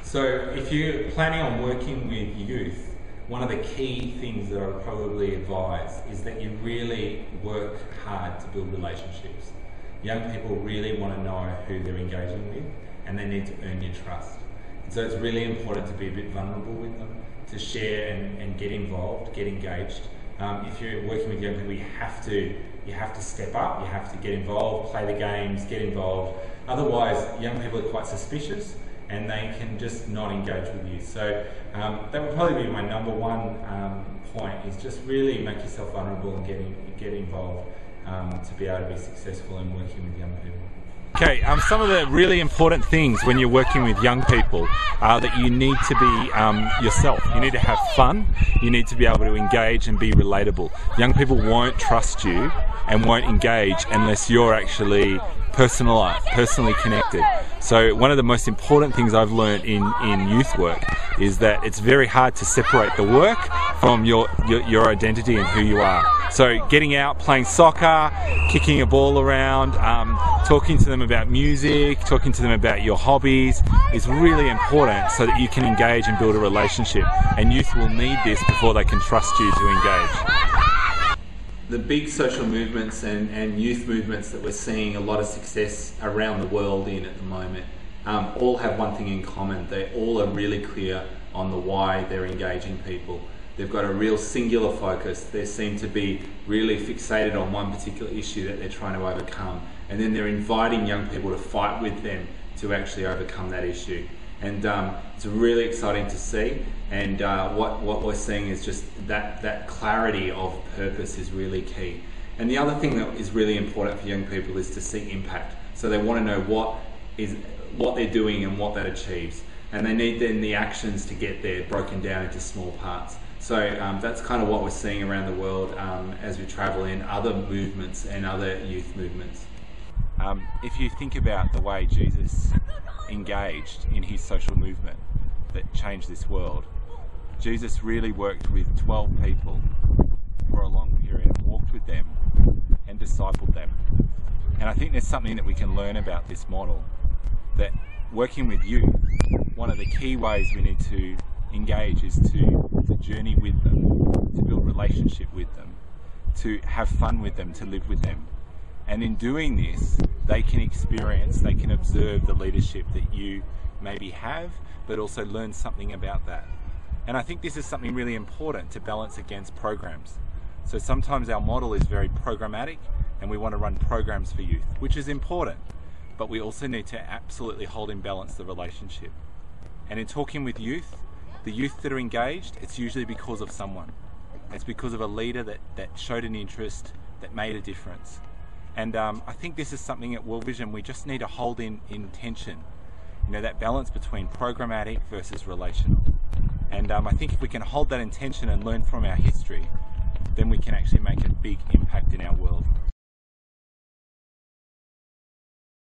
So if you're planning on working with youth, one of the key things that I would probably advise is that you really work hard to build relationships. Young people really want to know who they're engaging with, and they need to earn your trust. And so it's really important to be a bit vulnerable with them, to share and get involved, get engaged. If you're working with young people, you have to step up, you have to get involved, play the games, get involved. Otherwise, young people are quite suspicious and they can just not engage with you. So that would probably be my number one point, is just really make yourself vulnerable and get involved to be able to be successful in working with young people. Okay, some of the really important things when you're working with young people are that you need to be yourself. You need to have fun. You need to be able to engage and be relatable. Young people won't trust you and won't engage unless you're actually personally connected. So one of the most important things I've learned in youth work is that it's very hard to separate the work from your identity and who you are. So getting out, playing soccer, kicking a ball around, talking to them about music, talking to them about your hobbies is really important so that you can engage and build a relationship. And youth will need this before they can trust you to engage. The big social movements and youth movements that we're seeing a lot of success around the world in at the moment all have one thing in common. They all are really clear on the why they're engaging people. They've got a real singular focus. They seem to be really fixated on one particular issue that they're trying to overcome. And then they're inviting young people to fight with them to actually overcome that issue. And it's really exciting to see. And what we're seeing is just that clarity of purpose is really key. And the other thing that is really important for young people is to see impact. So they want to know what they're doing and what that achieves. And they need then the actions to get there broken down into small parts. So that's kind of what we're seeing around the world as we travel in other movements and other youth movements. If you think about the way Jesus engaged in his social movement that changed this world, Jesus really worked with 12 people for a long period and walked with them and discipled them. And I think there's something that we can learn about this model, that working with youth, one of the key ways we need to engage is to journey with them, to build relationship with them, to have fun with them, to live with them. And in doing this, they can experience, they can observe the leadership that you maybe have, but also learn something about that. And I think this is something really important to balance against programs. So sometimes our model is very programmatic and we want to run programs for youth, which is important, but we also need to absolutely hold in balance the relationship. And in talking with youth, the youth that are engaged, it's usually because of someone. It's because of a leader that showed an interest, that made a difference. And I think this is something at World Vision we just need to hold in tension. You know, that balance between programmatic versus relational. And I think if we can hold that in tension and learn from our history, then we can actually make a big impact in our world.